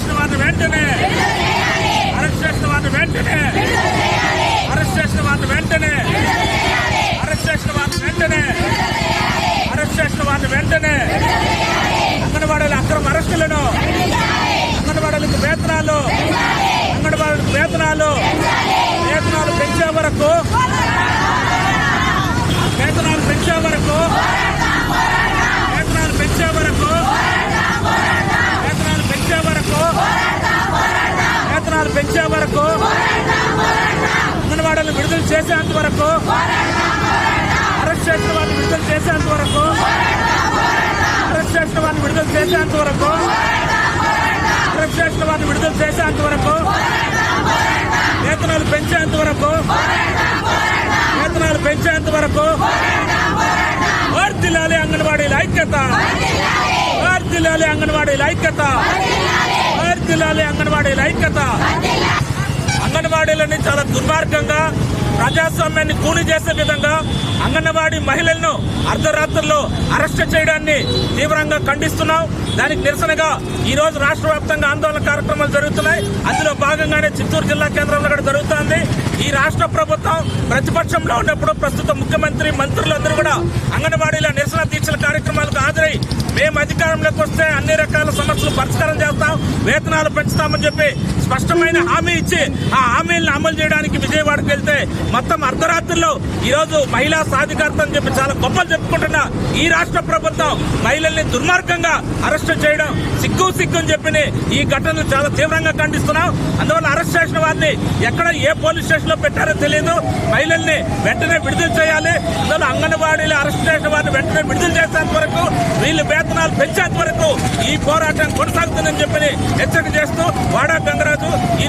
చేసిన వారిని వెంటనే అరెస్ట్ చేసిన వారిని వెంటనే అరెస్ట్ చేసిన వారిని వెంటనే అరెస్ట్ చేసిన వారిని వెంటనే అరెస్ట్ చేసిన వారిని వెంటనే అంగన్వాడీల అక్రమ అరెస్టులను అంగన్వాడీలకు వేతనాలు వేతనాలు పెంచే వరకు వేతనాలు పెంచే వరకు వేతనాలు పెంచే వరకు వేతనాలు పెంచే వరకు వేతనాలు పెంచే వరకు అంగన్వాడీలను విడుదల చేసేంత వరకు అరెస్ట్ చేసిన వారిని విడుదల చేసేంత వరకు అరెస్ట్ చేసిన వారిని విడుదల చేసేంత వరకు అరెస్ట్ చేసిన వారిని విడుదల చేసేంత వరకు వేతనాలు పెంచేంత వరకు వేతనాలు పెంచేంత వరకు వర్ధిల్లాలి అంగన్వాడీల ఐక్యత వర్ధిల్లాలి అంగన్వాడీల ఐక్యత వర్ధిల్లాలి అంగన్వాడీల ఐక్యత. అంగన్వాడీలని చాలా దుర్మార్గంగా ప్రజాస్వామ్యాన్ని కూని చేసే విధంగా అంగన్వాడీ మహిళలను అర్ధరాత్రుల్లో అరెస్ట్ చేయడాన్ని తీవ్రంగా ఖండిస్తున్నాం. దానికి నిరసనగా ఈ రోజు రాష్ట్ర వ్యాప్తంగా ఆందోళన కార్యక్రమాలు జరుగుతున్నాయి. అందులో భాగంగానే చిత్తూరు జిల్లా కేంద్రంలో కూడా జరుగుతోంది. ఈ రాష్ట్ర ప్రభుత్వం ప్రతిపక్షంలో ఉన్నప్పుడు ప్రస్తుత ముఖ్యమంత్రి మంత్రులందరూ కూడా అంగన్వాడీల నిరసన దీక్షల కార్యక్రమాలకు హాజరై మేము అధికారంలోకి వస్తే అన్ని రకాల సమస్యలు పరిష్కారం చేస్తాం, వేతనాలు పెంచుతామని చెప్పి స్పష్టమైన హామీ ఇచ్చి ఆ హామీలను అమలు చేయడానికి విజయవాడకు వెళ్తే మొత్తం అర్ధరాత్రుల్లో ఈ రోజు మహిళా సాధికారత అని చెప్పి చాలా గొప్పలు చెప్పుకుంటున్న ఈ రాష్ట్ర ప్రభుత్వం మహిళల్ని దుర్మార్గంగా అరెస్ట్ చేయడం సిగ్గు అని చెప్పి ఈ ఘటనను చాలా తీవ్రంగా ఖండిస్తున్నాం. అందువల్ల అరెస్ట్ చేసిన వారిని ఎక్కడ ఏ పోలీస్ స్టేషన్ లో పెట్టారో తెలియదు. మహిళల్ని వెంటనే విడుదల చేయాలి. అందువల్ల అంగన్వాడీలు అరెస్ట్ చేసిన వారిని వెంటనే విడుదల చేసేంత వరకు వీళ్ళు వేతనాలు పెంచేంత వరకు ఈ పోరాటం కొనసాగుతుందని చెప్పి హెచ్చరిక చేస్తూ వాడా గంగరాజు. ఈ